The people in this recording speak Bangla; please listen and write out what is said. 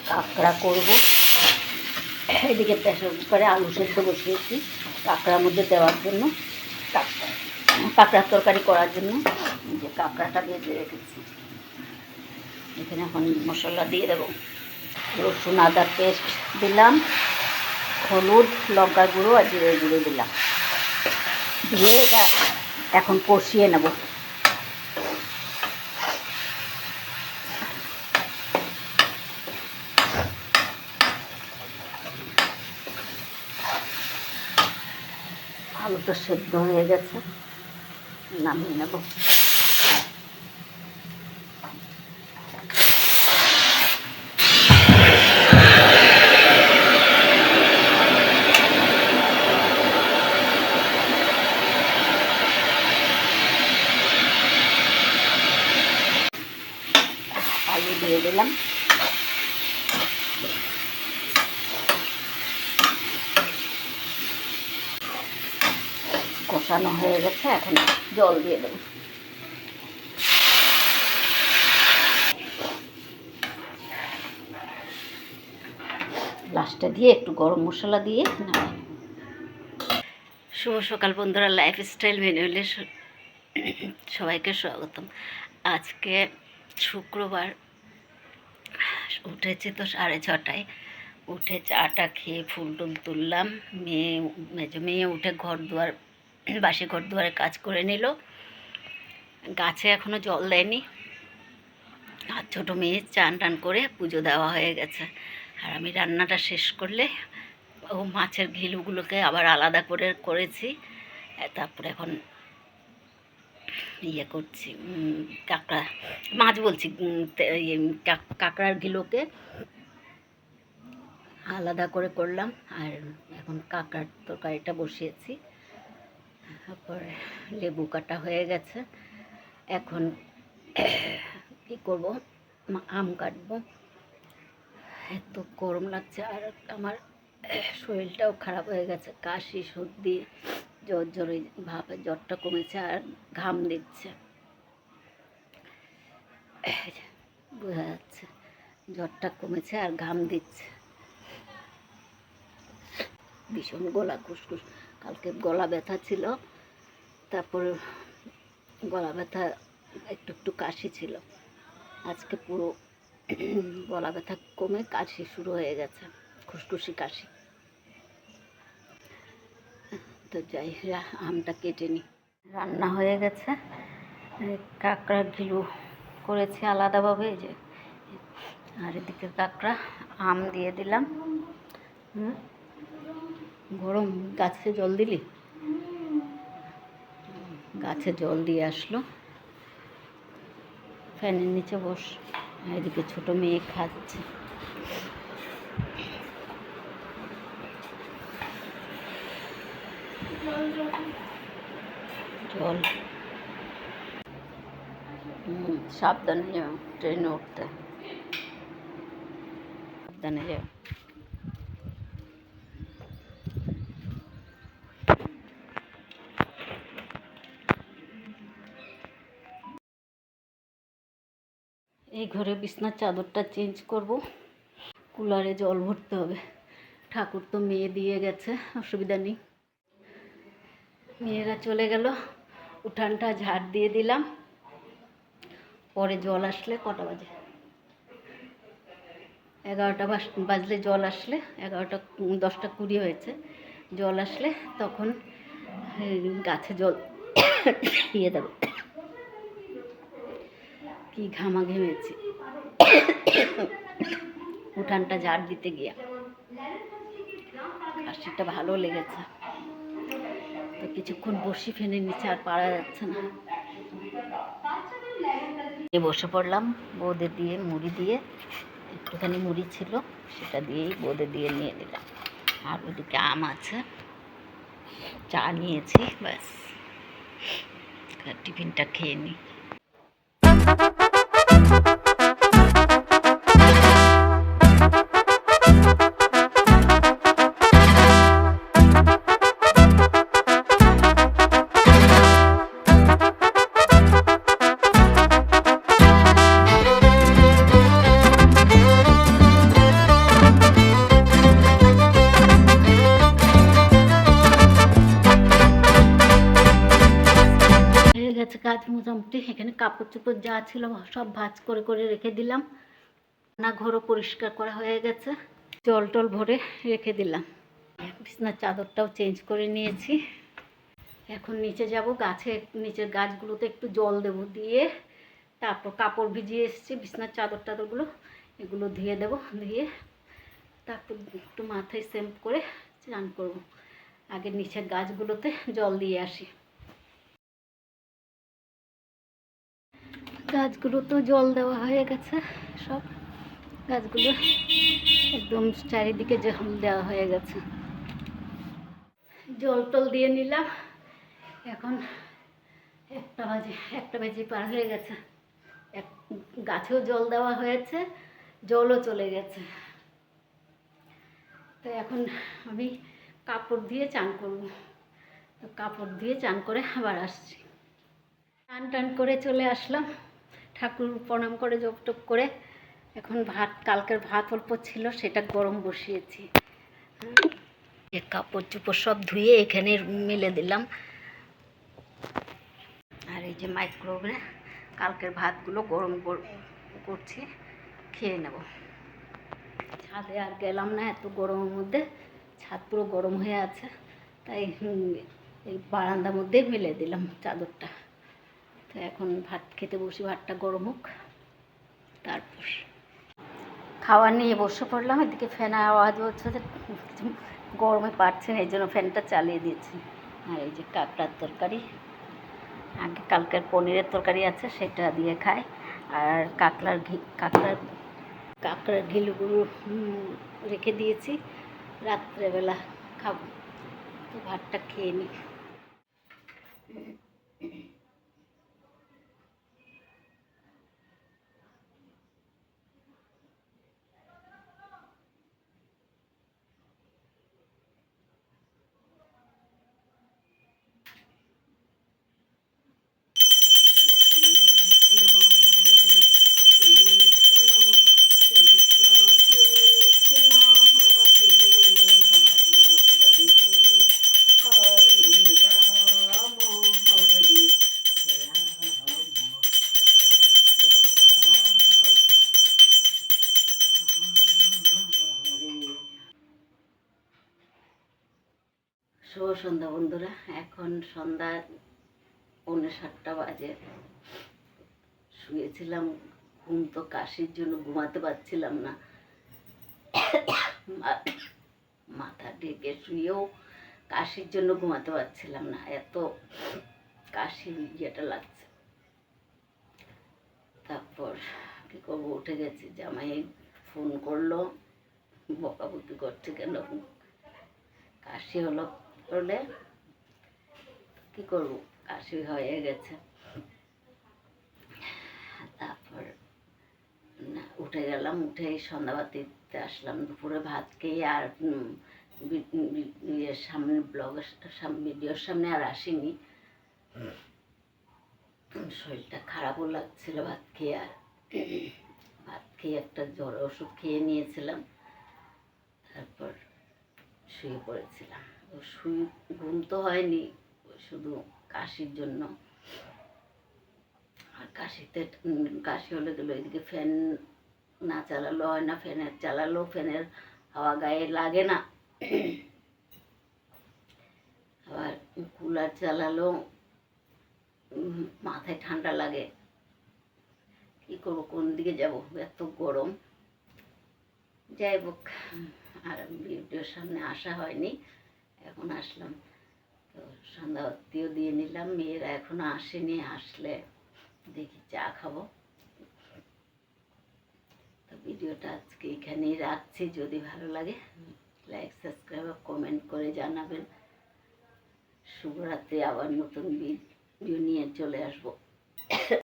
কাঁকড়া করব। এদিকে প্রেসার কুকারে আলু সেদ্ধ বসিয়েছি কাঁকড়ার মধ্যে দেওয়ার জন্য, কাঁকড়ার তরকারি করার জন্য। যে কাঁকড়াটা ভেজে রেখেছি, এখানে এখন মশলা দিয়ে দেবো। রসুন আদা পেস্ট দিলাম, হলুদ লঙ্কার গুঁড়ো আর জিরের গুঁড়ো দিলাম, দিয়ে এটা এখন কষিয়ে নেব। আলুটা সেদ্ধ হয়ে গেছে, নামিয়ে নেব। আলু দিয়ে দিলাম, কষানো হয়ে গেছে, এখন জল দিয়ে দেব। লাস্টে দিয়ে একটু গরম মশলা দিয়ে নামিয়ে নেব। শুভ সকাল বন্ধুরা, লাইফস্টাইল ম্যানুয়ালে সবাইকে স্বাগতম। আজকে শুক্রবার, উঠেছি তো 6:30টায়। উঠে চাটা খেয়ে ফুল টুল তুললাম। মেজো মেয়ে উঠে ঘর দুয়ার, বাসি ঘর দুয়ারে কাজ করে নিল। গাছে এখনও জল দেয়নি। আর ছোটো মেয়ে চান টান করে পুজো দেওয়া হয়ে গেছে। আর আমি রান্নাটা শেষ করলে ও মাছের ঘিলুগুলোকে আবার আলাদা করে করেছি। তারপরে এখন ইয়ে করছি, কাঁকড়া মাছ বলছি, কাঁকড়ার ঘিলুকে আলাদা করে করলাম। আর এখন কাঁকড়ার তরকারিটা বসিয়েছি। তারপরে লেবু কাটা হয়ে গেছে। এখন কী করব, আম কাটবো। এত গরম লাগছে, আর আমার শরীরটাও খারাপ হয়ে গেছে, কাশি সর্দি জ্বর ভাবে, জ্বরটা কমেছে আর ঘাম দিচ্ছে, বোঝা যাচ্ছে জ্বরটা কমেছে আর ঘাম দিচ্ছে। ভীষণ গলা খুসখুস, কালকে গলা ব্যথা ছিল, তারপর গলা ব্যথা একটু একটু কাশি ছিল। আজকে পুরো গলা ব্যথা কমে কাশি শুরু হয়ে গেছে, খুসখুসি কাশি। তো যাই, আমটা কেটে নিই। রান্না হয়ে গেছে, কাঁকড়ার ঘিলু করেছি আলাদাভাবে, এই যে। আর এদিকে কাঁকড়া, আম দিয়ে দিলাম। গরম, গাছে জল দিলি? গাছে জল দিয়ে আসলো, ফ্যানের নিচে বস। এদিকে ছোটো মেয়ে খাচ্ছে। জল সাবধানে যাও, ট্রেনে উঠতে সাবধানে যাও। এই ঘরে বিছনার চাদরটা চেঞ্জ করব, কুলারে জল ভরতে হবে। ঠাকুর তো মেয়ে দিয়ে গেছে, অসুবিধা নেই। মেয়েরা চলে গেল, উঠানটা ঝাড় দিয়ে দিলাম। পরে জল আসলে, কটা বাজে? 11টা বাজলে জল আসলে, 11টা 10টা 20 হয়েছে। জল আসলে তখন গাছে জল দিয়ে দেবো। কি ঘামা ঘেমেছি উঠানটা ঝাড় দিতে গিয়া, কাশিটা ভালো লেগেছে। তো কিছুক্ষণ বসি ফ্যানের নিচে, আর পারা যাচ্ছে না। বসে পড়লাম, বোঁদে দিয়ে মুড়ি দিয়ে, একটুখানি মুড়ি ছিল সেটা দিয়েই বোঁদে দিয়ে নিয়ে নিলাম। আর ওদিকে আম আছে, চা নিয়েছি, ব্যাস টিফিনটা খেয়ে নিই। কাজ মোটামুটি, এখানে কাপড় চোপড় যা ছিল সব ভাঁজ করে করে রেখে দিলাম। না, ঘরও পরিষ্কার করা হয়ে গেছে, জল টল ভরে রেখে দিলাম। বিছনার চাদরটাও চেঞ্জ করে নিয়েছি। এখন নিচে যাব, নিচের গাছগুলোতে একটু জল দেবো, দিয়ে তারপর কাপড় ভিজিয়ে এসেছি, বিছনার চাদর টাদরগুলো এগুলো ধুয়ে দেবো, ধুয়ে তারপর একটু মাথায় শ্যাম্পু করে স্নান করবো। আগে নিচের গাছগুলোতে জল দিয়ে আসি। গাছগুলো তো জল দেওয়া হয়ে গেছে, সব গাছগুলো একদম চারিদিকে জল দেওয়া হয়ে গেছে। জল টল দিয়ে নিলাম। এখন 1টা বাজে পার হয়ে গেছে। গাছেও জল দেওয়া হয়েছে, জলও চলে গেছে। তো এখন আমি কাপড় দিয়ে চান করব। তো কাপড় দিয়ে চান করে আবার আসছি। টান টান করে চলে আসলাম, ঠাকুর প্রণাম করে জপ টপ করে। এখন কালকের ভাত অল্প ছিল, সেটা গরম বসিয়েছি। কাপড় চোপড় সব ধুয়ে এখানে মেলে দিলাম। আর এই যে মাইক্রোওভেনে কালকের ভাতগুলো গরম করছি, খেয়ে নেব। ছাদে আর গেলাম না এত গরমের মধ্যে, ছাদ পুরো গরম হয়ে আছে, তাই এই বারান্দার মধ্যে মেলে দিলাম চাদরটা। তো এখন ভাত খেতে বসি, ভাতটা গরম হোক, তারপর খাবার নিয়ে বসে পড়লাম। এদিকে ফ্যানের আওয়াজ হচ্ছে, গরমে পারছে না, এই জন্য ফ্যানটা চালিয়ে দিয়েছি। আর এই যে কাঁকড়ার তরকারি, আগে কালকের পনিরের তরকারি আছে, সেটা দিয়ে খাই। আর কাঁকড়ার ঘিলুগুলো রেখে দিয়েছি, রাত্রেবেলা খাবো। তো ভাতটা খেয়ে নিই। শুভ সন্ধ্যা বন্ধুরা, এখন সন্ধ্যা 6:45 বাজে। শুয়েছিলাম, ঘুম তো কাশির জন্য ঘুমাতে পারছিলাম না। মাথা ঢেকে শুয়েও কাশির জন্য ঘুমাতে পারছিলাম না, এত কাশি ইয়েটা লাগছে। তারপর কি করবো, উঠে গেছি, জামাই ফোন করলো, বকাবকি করছে, কেন কাশি হলে কি করবো, কাশি হয়ে গেছে। তারপর উঠে গেলাম, উঠে সন্ধ্যাবাতি দিতে আসলাম। দুপুরে ভাত খেয়ে আর ভিডিওর সামনে আর আসিনি, শরীরটা খারাপও লাগছিল ভাত খেয়ে একটা জ্বরের ওষুধ খেয়ে নিয়েছিলাম, তারপর শুয়ে পড়েছিলাম। ঘুম তো হয়নি, শুধু কাশির জন্য। আর কাশি হলে গেলো, এদিকে ফ্যান না চালালো হয় না, ফ্যানের হাওয়া গায়ে লাগে না, আবার কুলার চালালো মাথায় ঠান্ডা লাগে। কি করবো, কোন দিকে যাব, এত গরম। যাই হোক, আর ভিডিওর সামনে আসা হয়নি, এখন আসলাম। তো সন্ধ্যাবাতিও দিয়ে নিলাম, মেয়েরা এখনো আসেনি, আসলে দেখি চা খাবো। তো ভিডিওটা আজকে এখানেই রাখছি। যদি ভালো লাগে লাইক, সাবস্ক্রাইব, কমেন্ট করে জানাবেন। শুভরাত্রি। আবার নতুন ভিডিও নিয়ে চলে আসবো।